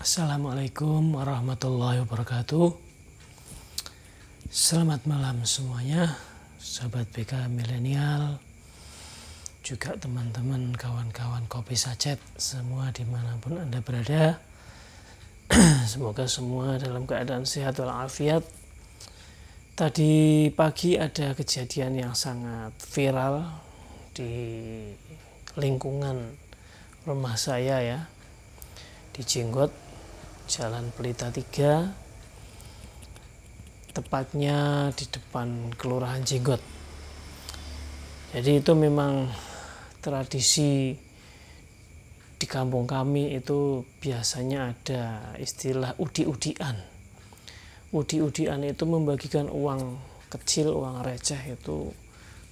Assalamualaikum warahmatullahi wabarakatuh. Selamat malam semuanya, sahabat BK Milenial, juga teman-teman kawan-kawan Kopi Sachet semua dimanapun Anda berada. Semoga semua dalam keadaan sehat walafiat. Tadi pagi ada kejadian yang sangat viral di lingkungan rumah saya ya, di Jenggot, Jalan Pelita 3, tepatnya di depan Kelurahan Jenggot. Jadi itu memang tradisi di kampung kami, itu biasanya ada istilah udi-udian. Udi-udian itu membagikan uang kecil, uang receh itu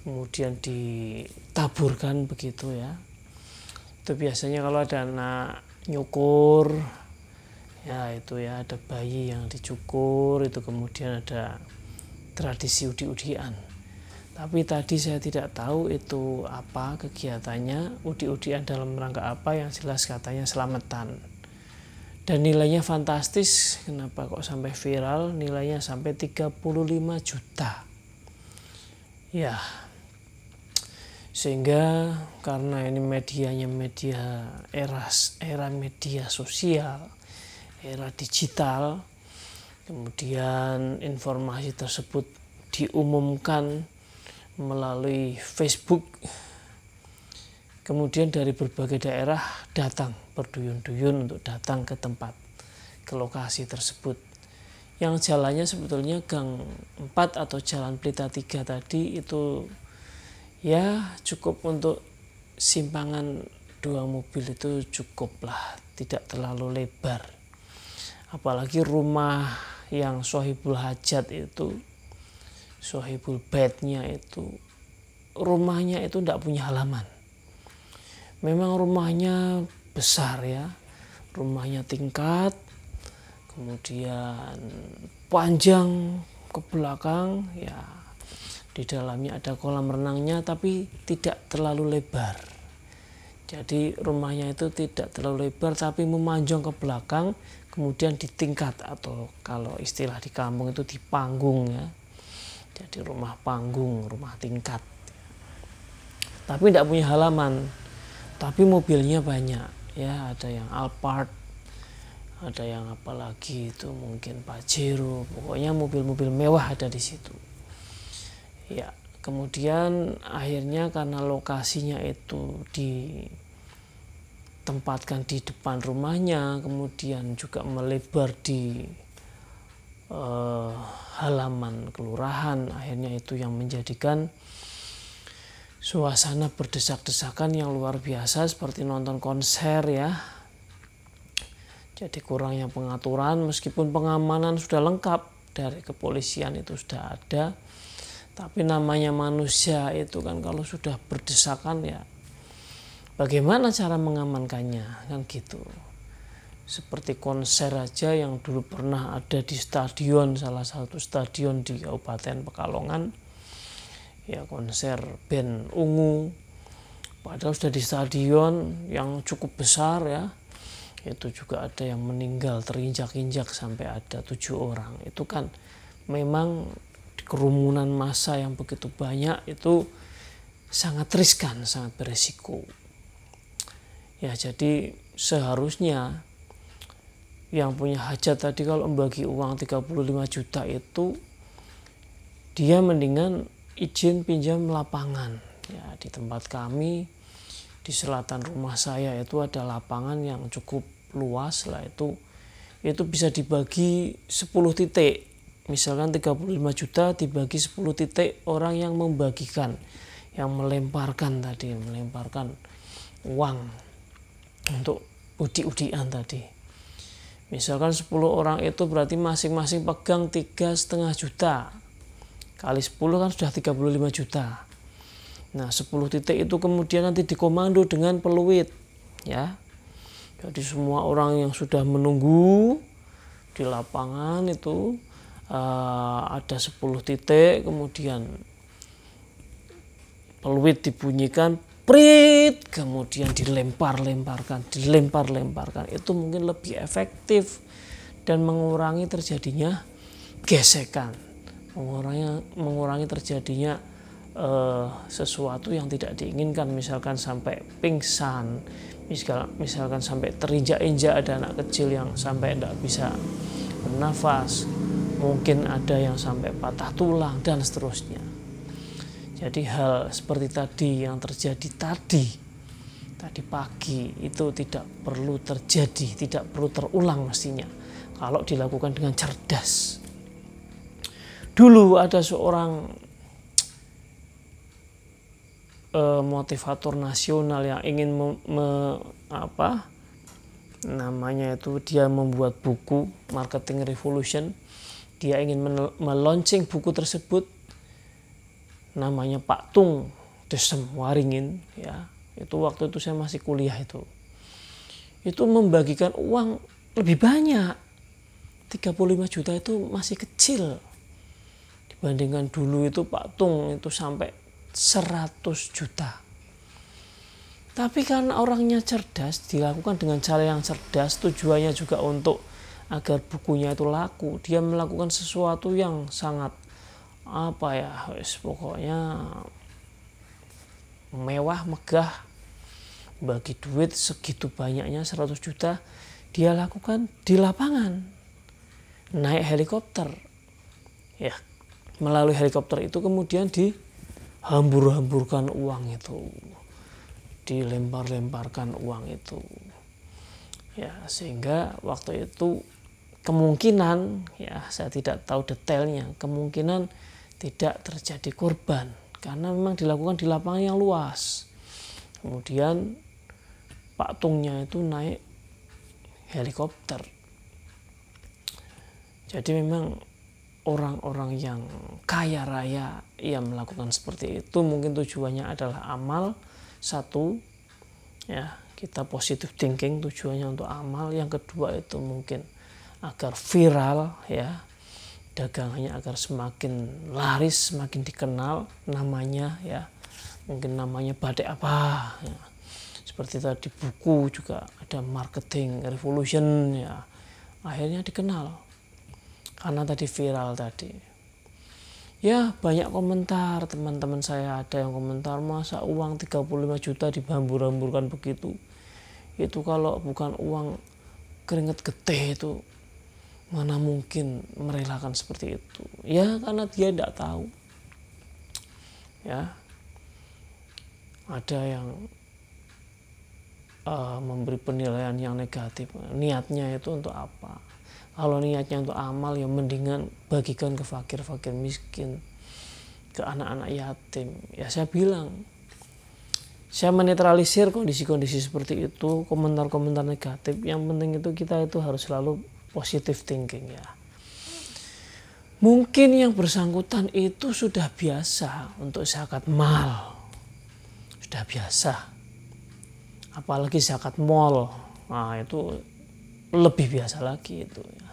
kemudian ditaburkan begitu ya. Itu biasanya kalau ada anak nyukur, ya itu ya, ada bayi yang dicukur, itu kemudian ada tradisi udi-udian. Tapi tadi saya tidak tahu itu apa kegiatannya, udi-udian dalam rangka apa, yang jelas katanya selamatan. Dan nilainya fantastis. Kenapa kok sampai viral? Nilainya sampai 35 juta. Ya, sehingga karena ini medianya media era media sosial, era digital, kemudian informasi tersebut diumumkan melalui Facebook, kemudian dari berbagai daerah datang berduyun-duyun untuk datang ke tempat, ke lokasi tersebut, yang jalannya sebetulnya Gang 4 atau Jalan Pelita 3 tadi itu ya cukup untuk simpangan 2 mobil, itu cukup lah, tidak terlalu lebar. Apalagi rumah yang sohibul hajat itu, sohibul bednya itu, rumahnya itu tidak punya halaman. Memang rumahnya besar ya, rumahnya tingkat, kemudian panjang ke belakang ya, di dalamnya ada kolam renangnya tapi tidak terlalu lebar. Jadi rumahnya itu tidak terlalu lebar tapi memanjang ke belakang, kemudian di tingkat, atau kalau istilah di kampung itu di panggung ya. Jadi rumah panggung, rumah tingkat. Tapi tidak punya halaman. Tapi mobilnya banyak ya, ada yang Alphard, ada yang apalagi itu mungkin Pajero, pokoknya mobil-mobil mewah ada di situ. Ya, kemudian akhirnya karena lokasinya itu ditempatkan di depan rumahnya, kemudian juga melebar di halaman kelurahan, akhirnya itu yang menjadikan suasana berdesak-desakan yang luar biasa, seperti nonton konser ya. Jadi kurangnya pengaturan, meskipun pengamanan sudah lengkap dari kepolisian itu sudah ada, tapi namanya manusia itu kan kalau sudah berdesakan ya bagaimana cara mengamankannya kan gitu. Seperti konser aja yang dulu pernah ada di stadion, salah satu stadion di Kabupaten Pekalongan ya, konser band Ungu, padahal sudah di stadion yang cukup besar ya, itu juga ada yang meninggal terinjak-injak sampai ada 7 orang. Itu kan memang kerumunan massa yang begitu banyak itu sangat riskan, sangat beresiko. Ya, jadi seharusnya yang punya hajat tadi kalau membagi uang 35 juta itu dia mendingan izin pinjam lapangan. Ya, di tempat kami di selatan rumah saya itu ada lapangan yang cukup luas lah, itu bisa dibagi 10 titik. Misalkan 35 juta dibagi 10 titik, orang yang membagikan, yang melemparkan tadi, melemparkan uang untuk udi-udian tadi. Misalkan 10 orang itu berarti masing-masing pegang 3,5 juta. Kali 10 kan sudah 35 juta. Nah 10 titik itu kemudian nanti dikomando dengan peluit ya. Jadi semua orang yang sudah menunggu di lapangan itu ada 10 titik, kemudian peluit dibunyikan, prit, kemudian dilempar-lemparkan, itu mungkin lebih efektif dan mengurangi terjadinya gesekan, mengurangi terjadinya sesuatu yang tidak diinginkan, misalkan sampai pingsan, misalkan sampai terinjak-injak, ada anak kecil yang sampai tidak bisa bernafas, mungkin ada yang sampai patah tulang dan seterusnya. Jadi hal seperti tadi yang terjadi tadi pagi itu tidak perlu terjadi, tidak perlu terulang mestinya kalau dilakukan dengan cerdas. Dulu ada seorang motivator nasional yang ingin dia membuat buku Marketing Revolution. Dia ingin meluncing buku tersebut, namanya Pak Tung Desem Waringin, ya. Itu waktu itu saya masih kuliah itu membagikan uang lebih banyak. 35 juta itu masih kecil dibandingkan dulu itu Pak Tung itu sampai 100 juta. Tapi karena orangnya cerdas, dilakukan dengan cara yang cerdas, tujuannya juga untuk agar bukunya itu laku. Dia melakukan sesuatu yang sangat pokoknya mewah, megah, bagi duit segitu banyaknya 100 juta dia lakukan di lapangan, naik helikopter, ya. Melalui helikopter itu kemudian dihambur-hamburkan uang itu, dilempar-lemparkan uang itu, ya, sehingga waktu itu kemungkinan, ya saya tidak tahu detailnya, kemungkinan tidak terjadi korban karena memang dilakukan di lapangan yang luas. Kemudian Pak Tungnya itu naik helikopter. Jadi memang orang-orang yang kaya raya yang melakukan seperti itu mungkin tujuannya adalah amal, satu, ya, kita positive thinking, tujuannya untuk amal. Yang kedua itu mungkin agar viral, ya, dagangannya agar semakin laris, semakin dikenal namanya, ya, mungkin namanya badai apa, ya. Seperti tadi buku juga ada Marketing Revolution, ya, akhirnya dikenal karena tadi viral tadi. Ya, banyak komentar teman-teman saya, ada yang komentar, masa uang 35 juta dihambur-hamburkan begitu, itu kalau bukan uang keringat getih itu mana mungkin merelakan seperti itu. Ya, karena dia tidak tahu, ya. Ada yang memberi penilaian yang negatif, niatnya itu untuk apa. Kalau niatnya untuk amal, ya mendingan bagikan ke fakir-fakir miskin, ke anak-anak yatim. Ya saya bilang, saya menetralisir kondisi-kondisi seperti itu, komentar-komentar negatif. Yang penting itu kita itu harus selalu positive thinking, ya. Mungkin yang bersangkutan itu sudah biasa untuk zakat mal, sudah biasa. Apalagi zakat mal, nah itu lebih biasa lagi itu, ya.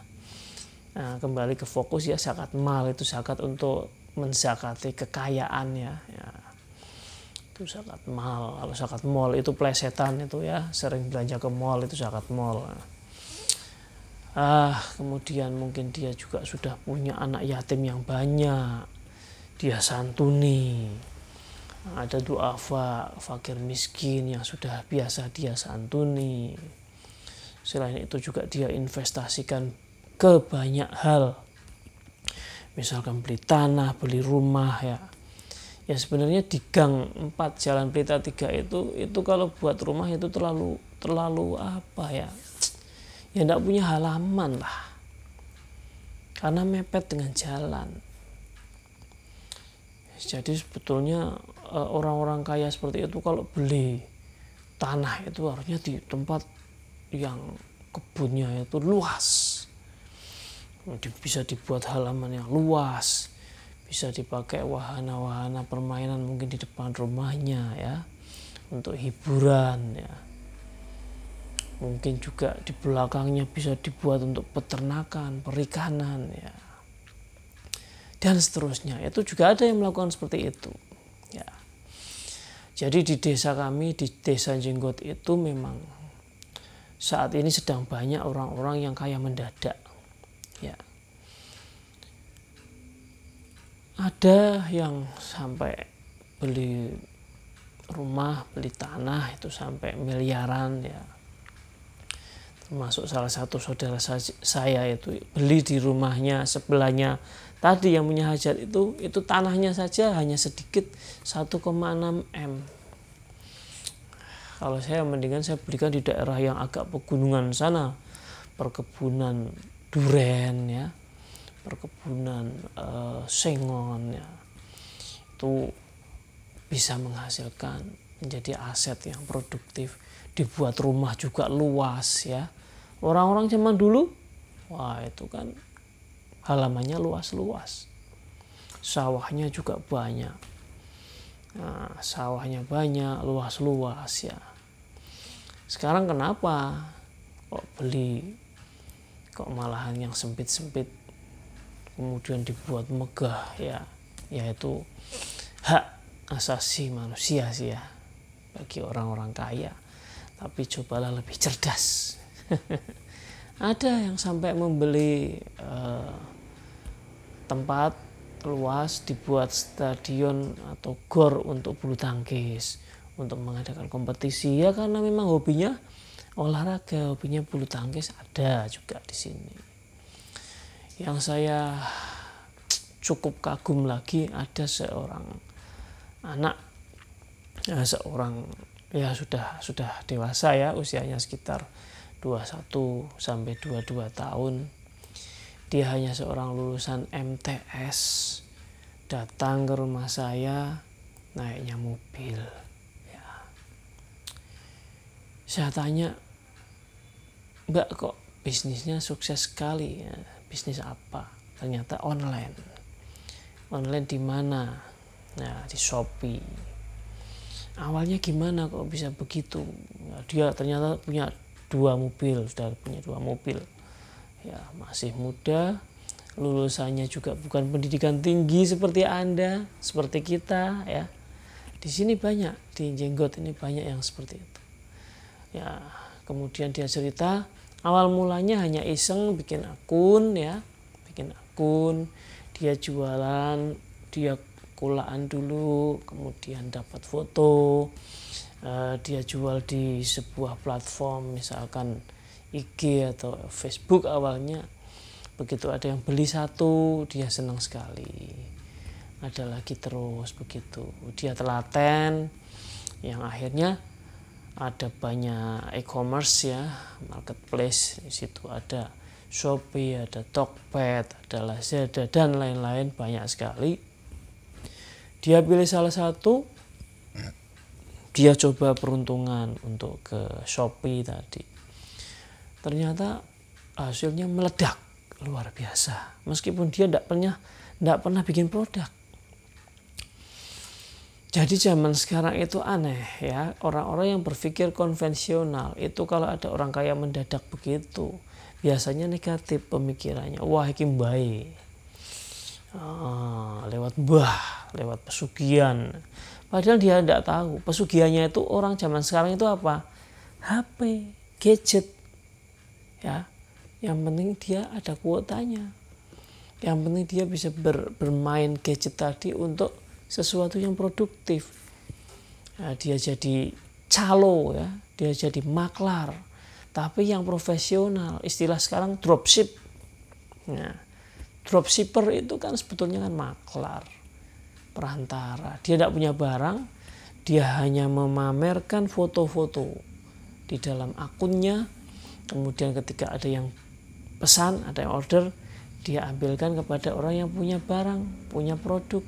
Nah, kembali ke fokus, ya, zakat mal itu zakat untuk menzakati kekayaan, ya. Itu zakat mal. Kalau zakat mal itu plesetan itu, ya, sering belanja ke mall itu zakat mal. Kemudian mungkin dia juga sudah punya anak yatim yang banyak, dia santuni. Ada duafa fakir miskin yang sudah biasa dia santuni. Selain itu juga dia investasikan ke banyak hal, misalkan beli tanah, beli rumah, ya. Ya sebenarnya di Gang 4 Jalan Pelita 3 itu kalau buat rumah itu terlalu apa, ya. Ya enggak punya halaman lah. Karena mepet dengan jalan. Jadi sebetulnya orang-orang kaya seperti itu kalau beli tanah itu harusnya di tempat yang kebunnya itu luas, bisa dibuat halaman yang luas, bisa dipakai wahana-wahana permainan mungkin di depan rumahnya, ya, untuk hiburan, ya. Mungkin juga di belakangnya bisa dibuat untuk peternakan, perikanan, ya, dan seterusnya. Itu juga ada yang melakukan seperti itu, ya. Jadi di desa kami, di desa Jenggot itu memang saat ini sedang banyak orang-orang yang kaya mendadak. Ya. Ada yang sampai beli rumah, beli tanah itu sampai miliaran ya. Termasuk salah satu saudara saya itu beli di rumahnya sebelahnya tadi yang punya hajat itu tanahnya saja hanya sedikit 1,6 M. Kalau saya mendingan saya belikan di daerah yang agak pegunungan sana, perkebunan duren ya, perkebunan sengon ya, itu bisa menghasilkan menjadi aset yang produktif. Dibuat rumah juga luas ya. Orang-orang zaman dulu, wah itu kan halamannya luas-luas. Sawahnya juga banyak. Nah, sawahnya banyak, luas-luas ya. Sekarang kenapa kok beli kok malahan yang sempit-sempit kemudian dibuat megah ya, yaitu hak asasi manusia sih ya bagi orang-orang kaya. Tapi cobalah lebih cerdas. Ada yang sampai membeli tempat luas dibuat stadion atau gor untuk bulu tangkis, untuk mengadakan kompetisi ya, karena memang hobinya olahraga, hobinya bulu tangkis. Ada juga di sini. Yang saya cukup kagum lagi, ada seorang anak, seorang ya sudah dewasa ya, usianya sekitar 21 sampai 22 tahun. Dia hanya seorang lulusan MTS, datang ke rumah saya naiknya mobil. Ya. Saya tanya, "Mbak, kok bisnisnya sukses sekali ya? Bisnis apa?" Ternyata online. Online di mana? Nah, di Shopee. Awalnya gimana kok bisa begitu? Nah, dia ternyata punya 2 mobil, sudah punya 2 mobil. Ya, masih muda, lulusannya juga bukan pendidikan tinggi seperti Anda, seperti kita ya. Di sini banyak, di Jenggot ini banyak yang seperti itu. Ya, kemudian dia cerita, awal mulanya hanya iseng bikin akun ya, dia jualan, dia kulaan dulu, kemudian dapat foto, dia jual di sebuah platform misalkan IG atau Facebook awalnya. Begitu ada yang beli satu, dia senang sekali, ada lagi terus begitu. Dia telaten, yang akhirnya ada banyak e-commerce ya, marketplace. Di situ ada Shopee, ada Tokped, ada Lazada dan lain-lain, banyak sekali. Dia pilih salah satu, dia coba peruntungan untuk ke Shopee tadi. Ternyata hasilnya meledak luar biasa. Meskipun dia tidak pernah bikin produk. Jadi zaman sekarang itu aneh ya, orang-orang yang berpikir konvensional itu kalau ada orang kaya mendadak begitu, biasanya negatif pemikirannya. Wah, iki bae. Lewat lewat pesugihan. Padahal dia tidak tahu pesugihannya itu orang zaman sekarang itu apa? HP, gadget. Ya, yang penting dia ada kuotanya. Yang penting dia bisa bermain gadget tadi untuk sesuatu yang produktif. Nah, dia jadi calo ya, dia jadi maklar. Tapi yang profesional, istilah sekarang dropship. Nah, dropshipper itu kan sebetulnya kan maklar, perantara. Dia tidak punya barang, dia hanya memamerkan foto-foto di dalam akunnya. Kemudian ketika ada yang pesan, ada yang order, dia ambilkan kepada orang yang punya barang, punya produk.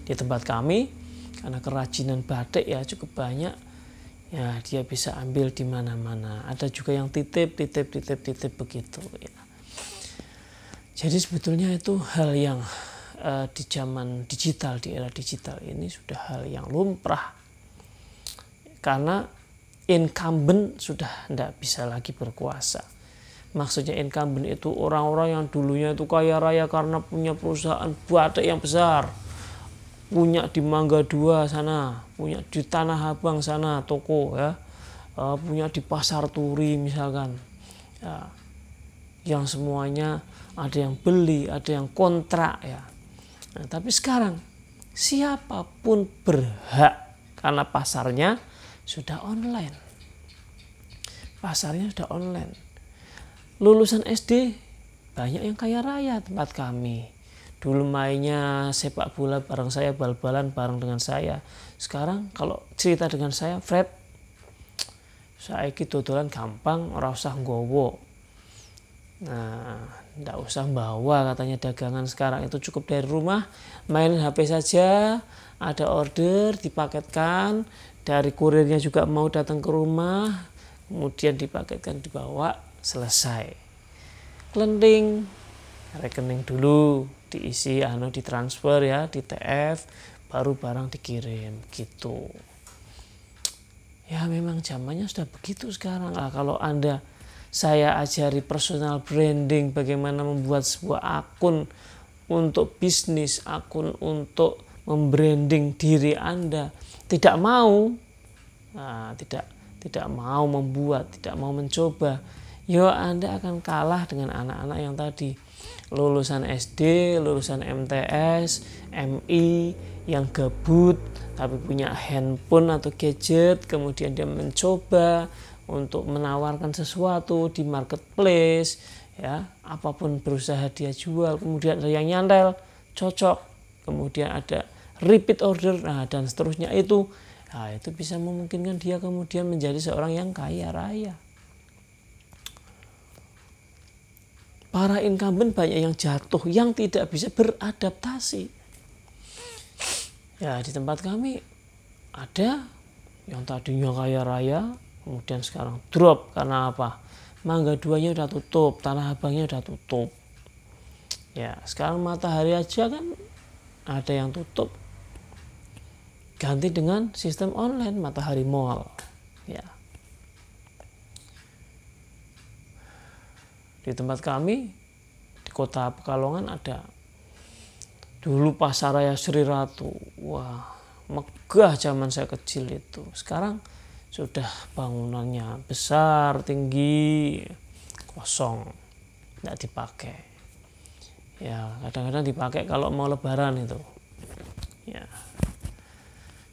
Di tempat kami, karena kerajinan batik ya cukup banyak, ya dia bisa ambil di mana-mana. Ada juga yang titip begitu ya. Jadi sebetulnya itu hal yang di zaman digital, di era digital ini sudah hal yang lumrah. Karena incumbent sudah tidak bisa lagi berkuasa. Maksudnya incumbent itu orang-orang yang dulunya itu kaya raya karena punya perusahaan batik yang besar. punya di Mangga 2 sana, punya di Tanah Abang sana toko ya, punya di Pasar Turi misalkan ya, yang semuanya ada yang beli, ada yang kontrak ya. Nah, tapi sekarang siapapun berhak karena pasarnya sudah online. Pasarnya sudah online. Lulusan SD banyak yang kaya raya tempat kami. Dulu mainnya sepak bola bareng saya, bal-balan bareng dengan saya. Sekarang kalau cerita dengan saya, Fred, saiki dodolan gampang, ora usah nggowo. Nah, ndak usah bawa katanya dagangan sekarang, itu cukup dari rumah, mainin HP saja, ada order dipaketkan, dari kurirnya juga mau datang ke rumah, kemudian dipaketkan dibawa, selesai. Klenting, rekening dulu diisi, ditransfer ya, di TF, baru barang dikirim gitu. Ya memang zamannya sudah begitu sekarang. Kalau saya ajari personal branding, bagaimana membuat sebuah akun untuk bisnis, akun untuk membranding diri Anda, tidak mau, tidak mau membuat, tidak mau mencoba, ya Anda akan kalah dengan anak-anak yang tadi lulusan SD, lulusan MTS, MI, yang gabut tapi punya handphone atau gadget, kemudian dia mencoba untuk menawarkan sesuatu di marketplace ya, apapun berusaha dia jual, kemudian ada yang nyantel cocok, kemudian ada repeat order, dan seterusnya itu bisa memungkinkan dia kemudian menjadi seorang yang kaya raya. Para incumbent banyak yang jatuh, yang tidak bisa beradaptasi. Ya di tempat kami ada yang tadinya kaya raya, kemudian sekarang drop karena apa? Mangga 2-nya udah tutup, Tanah Abangnya udah tutup. Ya sekarang Matahari aja kan ada yang tutup, ganti dengan sistem online, Matahari Mall. Ya. Di tempat kami di Kota Pekalongan ada dulu Pasaraya Sri Ratu. Wah, megah zaman saya kecil itu. Sekarang sudah bangunannya besar, tinggi, kosong, tidak dipakai. Ya, kadang-kadang dipakai kalau mau lebaran itu. Ya.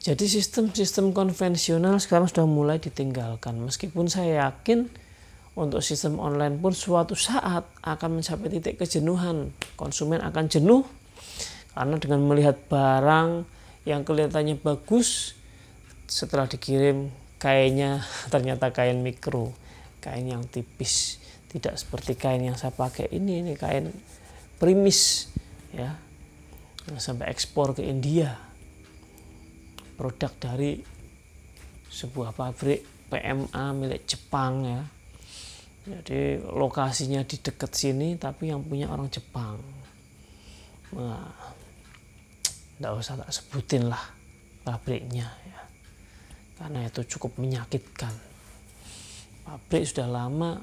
Jadi sistem-sistem konvensional sekarang sudah mulai ditinggalkan. Meskipun saya yakin untuk sistem online pun suatu saat akan mencapai titik kejenuhan. Konsumen akan jenuh karena dengan melihat barang yang kelihatannya bagus, setelah dikirim kainnya ternyata kain mikro, kain yang tipis, tidak seperti kain yang saya pakai ini kain primis ya, yang sampai ekspor ke India, produk dari sebuah pabrik PMA milik Jepang ya. Jadi lokasinya di dekat sini tapi yang punya orang Jepang. Nah, nggak usah tak sebutin lah pabriknya ya, karena itu cukup menyakitkan. Pabrik sudah lama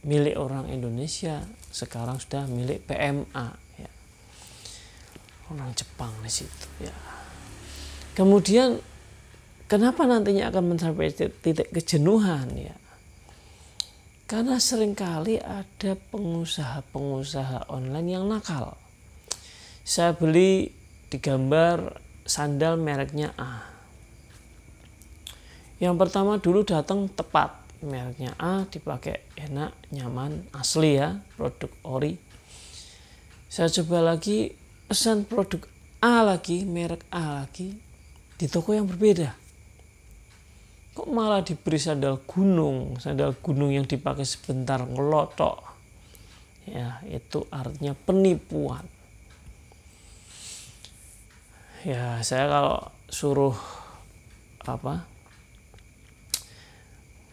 milik orang Indonesia, sekarang sudah milik PMA ya, orang Jepang di situ ya. Kemudian kenapa nantinya akan mencapai titik kejenuhan ya, karena seringkali ada pengusaha-pengusaha online yang nakal. Saya beli digambar sandal mereknya A. Yang pertama dulu datang tepat, mereknya A, dipakai enak, nyaman, asli ya, produk ori. Saya coba lagi pesan produk A lagi, merek A lagi, di toko yang berbeda. Kok malah diberi sandal gunung yang dipakai sebentar ngelotok. Ya, itu artinya penipuan. Ya, saya kalau suruh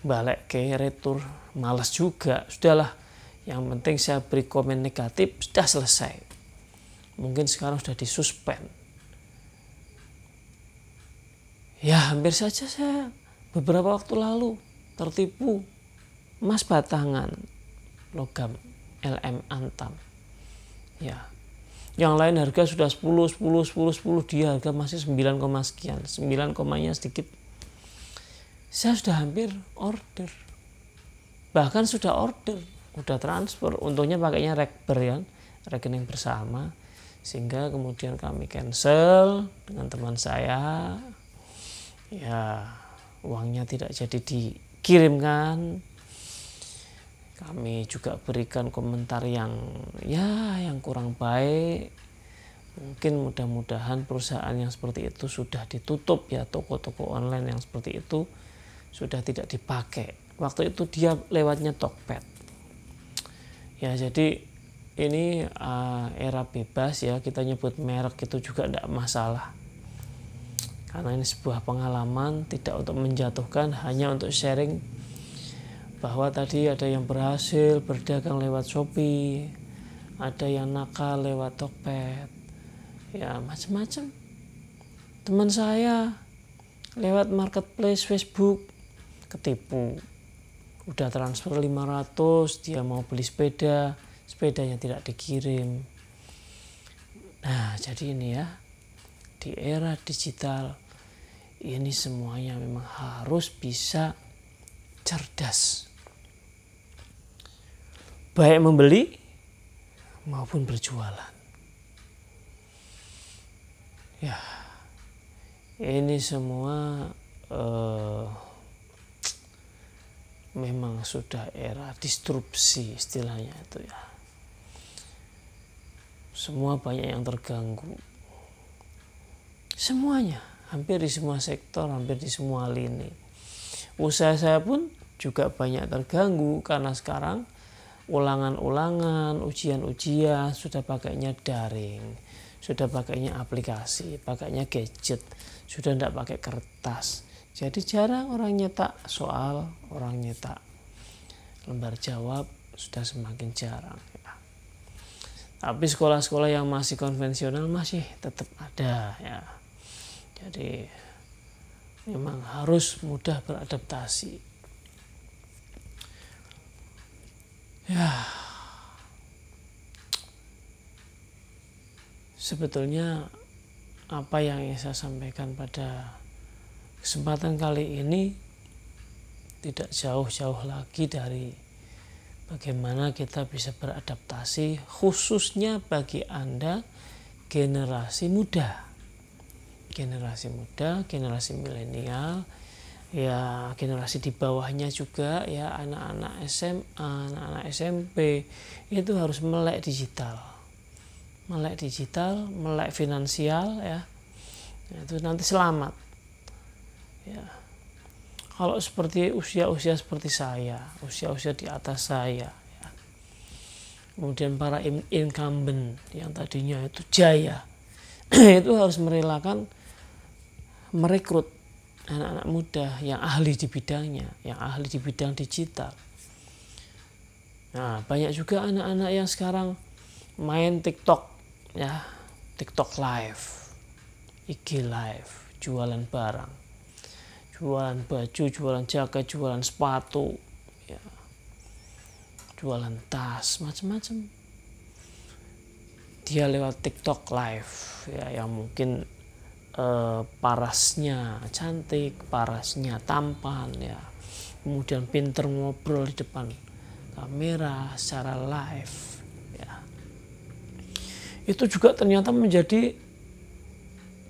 balik ke retur malas juga. Sudahlah, yang penting saya beri komen negatif, sudah selesai. Mungkin sekarang sudah disuspend. Ya, hampir saja saya beberapa waktu lalu tertipu emas batangan logam LM Antam. Ya, Yang lain harga sudah 10, 10, 10, 10, dia harga masih 9, sekian. 9 komanya sedikit. Saya sudah hampir order. Bahkan sudah order, udah transfer. Untungnya pakainya rekber ya, rekening bersama. Sehingga kemudian kami cancel dengan teman saya. Ya, uangnya tidak jadi dikirimkan. Kami juga berikan komentar yang kurang baik. Mungkin mudah-mudahan perusahaan yang seperti itu sudah ditutup ya, toko-toko online yang seperti itu sudah tidak dipakai. Waktu itu dia lewatnya Tokped. Ya, jadi ini era bebas ya, kita nyebut merek itu juga tidak masalah. Karena ini sebuah pengalaman, tidak untuk menjatuhkan, hanya untuk sharing bahwa tadi ada yang berhasil berdagang lewat Shopee, ada yang nakal lewat Tokped, ya macam-macam. Teman saya lewat marketplace Facebook ketipu, udah transfer 500, dia mau beli sepeda, sepedanya tidak dikirim. Nah, jadi ini ya, di era digital ini semuanya memang harus bisa cerdas, baik membeli maupun berjualan. Ya, ini semua memang sudah era disrupsi istilahnya itu ya. Semua banyak yang terganggu. Semuanya, hampir di semua sektor, hampir di semua lini. Usaha saya pun juga banyak terganggu karena sekarang ulangan-ulangan, ujian-ujian sudah pakainya daring, sudah pakainya aplikasi, pakainya gadget, sudah tidak pakai kertas. Jadi jarang orang nyetak soal, orang nyetak lembar jawab sudah semakin jarang. Ya. Tapi sekolah-sekolah yang masih konvensional masih tetap ada ya. Jadi memang harus mudah beradaptasi. Ya, sebetulnya apa yang ingin saya sampaikan pada kesempatan kali ini tidak jauh-jauh lagi dari bagaimana kita bisa beradaptasi, khususnya bagi Anda generasi muda, generasi milenial, ya generasi di bawahnya juga ya, anak-anak SMA, anak-anak SMP itu harus melek digital, melek finansial ya, itu nanti selamat ya. Kalau seperti usia-usia seperti saya, usia-usia di atas saya ya. Kemudian para incumbent yang tadinya itu jaya itu harus merelakan merekrut anak-anak muda yang ahli di bidangnya, yang ahli di bidang digital. Nah, banyak juga anak-anak yang sekarang main TikTok ya, TikTok live, IG live, jualan barang, jualan baju, jualan jaket, jualan sepatu, ya, jualan tas, macam-macam. Dia lewat TikTok live ya, yang mungkin parasnya cantik, parasnya tampan ya, kemudian pinter ngobrol di depan kamera secara live ya. Itu juga ternyata menjadi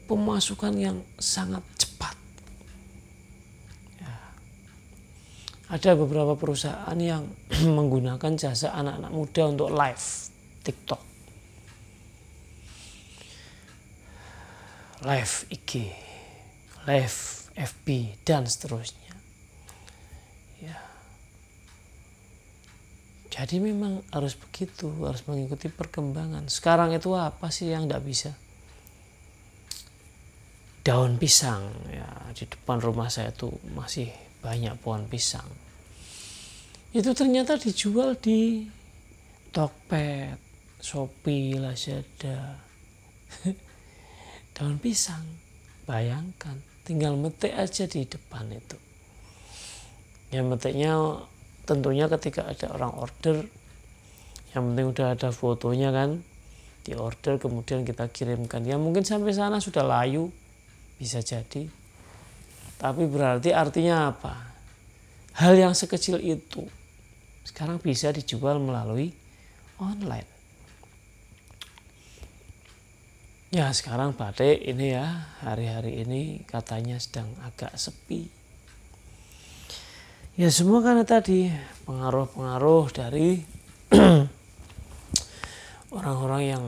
pemasukan yang sangat cepat ya. Ada beberapa perusahaan yang menggunakan jasa anak-anak muda untuk live TikTok, live IG, live FB dan seterusnya ya. Jadi memang harus begitu, harus mengikuti perkembangan. Sekarang itu apa sih yang tidak bisa? Daun pisang ya, di depan rumah saya tuh masih banyak pohon pisang. Itu ternyata dijual di Tokped, Shopee, Lazada. Daun pisang, bayangkan, tinggal metik aja di depan itu. Ya metiknya tentunya ketika ada orang order, yang penting udah ada fotonya kan, di order kemudian kita kirimkan. Ya mungkin sampai sana sudah layu, bisa jadi. Tapi berarti artinya apa? Hal yang sekecil itu sekarang bisa dijual melalui online. Ya sekarang batik ini ya hari-hari ini katanya sedang agak sepi. Ya semua karena tadi pengaruh-pengaruh dari orang-orang yang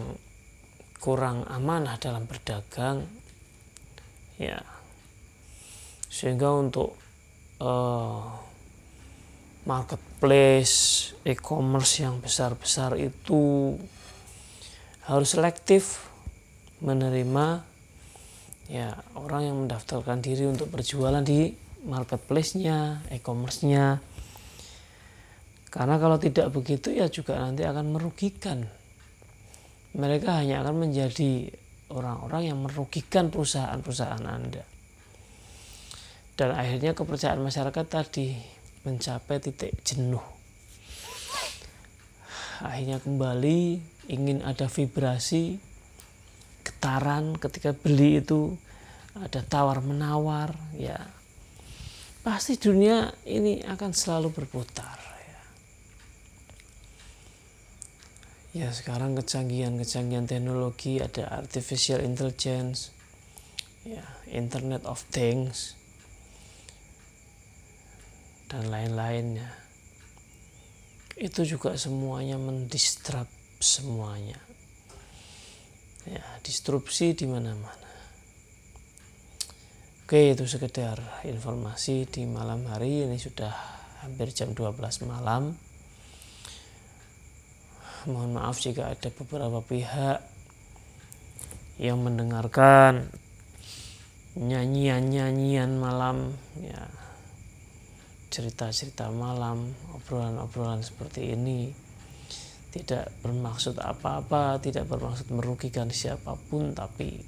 kurang amanah dalam berdagang, ya sehingga untuk marketplace e-commerce yang besar-besar itu harus selektif menerima ya orang yang mendaftarkan diri untuk berjualan di marketplace-nya, e-commerce-nya. Karena kalau tidak begitu ya juga nanti akan merugikan. Mereka hanya akan menjadi orang-orang yang merugikan perusahaan-perusahaan Anda. Dan akhirnya kepercayaan masyarakat tadi mencapai titik jenuh. Akhirnya kembali ingin ada vibrasi, getaran ketika beli itu ada tawar-menawar, ya pasti dunia ini akan selalu berputar. Ya sekarang kecanggihan teknologi, ada artificial intelligence, ya Internet of Things, dan lain-lainnya. Itu juga semuanya mendistrap semuanya. Ya, disrupsi di mana-mana. Oke, itu sekedar informasi di malam hari ini, sudah hampir jam 12 malam. Mohon maaf jika ada beberapa pihak yang mendengarkan nyanyian-nyanyian malam, ya cerita-cerita malam, obrolan-obrolan seperti ini tidak bermaksud apa-apa, tidak bermaksud merugikan siapapun, tapi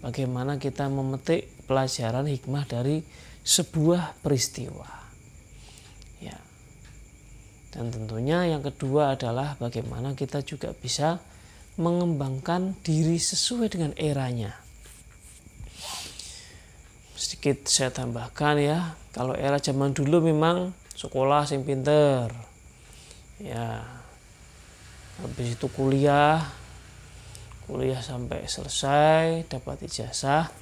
bagaimana kita memetik pelajaran hikmah dari sebuah peristiwa. Ya. Dan tentunya yang kedua adalah bagaimana kita juga bisa mengembangkan diri sesuai dengan eranya. Sedikit saya tambahkan ya, kalau era zaman dulu memang sekolah sing pinter. Ya. Habis itu kuliah sampai selesai, dapat ijazah,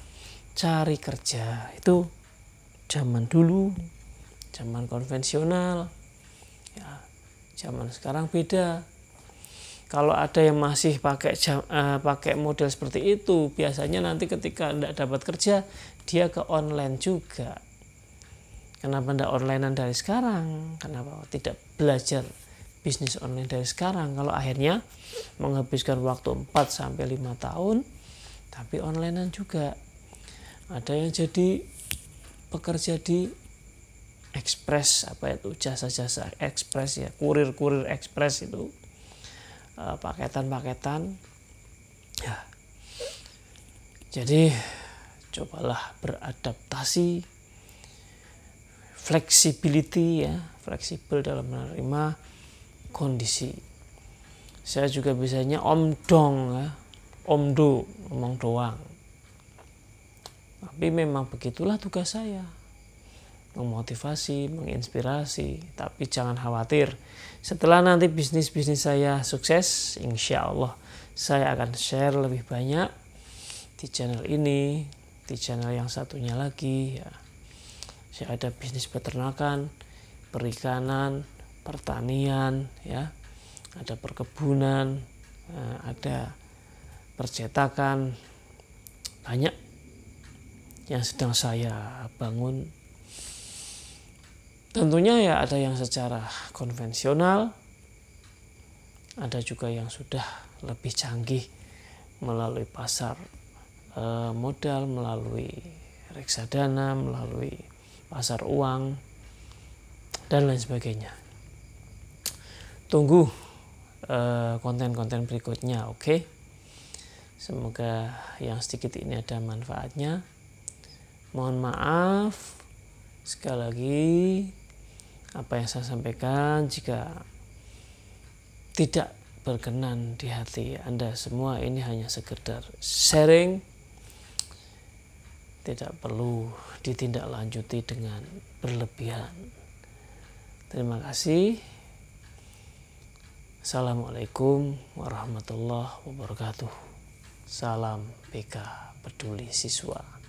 cari kerja. Itu zaman dulu, zaman konvensional. Ya, zaman sekarang beda. Kalau ada yang masih pakai model seperti itu, biasanya nanti ketika tidak dapat kerja, dia ke online juga. Kenapa tidak onlinean dari sekarang? Kenapa tidak belajar bisnis online dari sekarang? Kalau akhirnya menghabiskan waktu 4-5 tahun, tapi onlinean juga. Ada yang jadi pekerja di ekspres, apa itu, jasa-jasa ekspres ya, kurir ekspres itu, paketan ya. Jadi cobalah beradaptasi, flexibility ya, fleksibel dalam menerima kondisi. Saya juga biasanya omdong ya, omdo, ngomong doang. Tapi memang begitulah tugas saya, memotivasi, menginspirasi. Tapi jangan khawatir, setelah nanti bisnis saya sukses, insya Allah saya akan share lebih banyak di channel ini, di channel yang satunya lagi ya. Saya ada bisnis peternakan, perikanan, pertanian ya, ada perkebunan, ada percetakan, banyak yang sedang saya bangun. Tentunya ya ada yang secara konvensional, ada juga yang sudah lebih canggih melalui pasar modal, melalui reksadana, melalui pasar uang, dan lain sebagainya. Tunggu konten-konten berikutnya, oke? Semoga yang sedikit ini ada manfaatnya. Mohon maaf sekali lagi apa yang saya sampaikan jika tidak berkenan di hati Anda semua. Ini hanya sekedar sharing, tidak perlu ditindaklanjuti dengan berlebihan. Terima kasih. Assalamualaikum warahmatullahi wabarakatuh. Salam BK Peduli Siswa.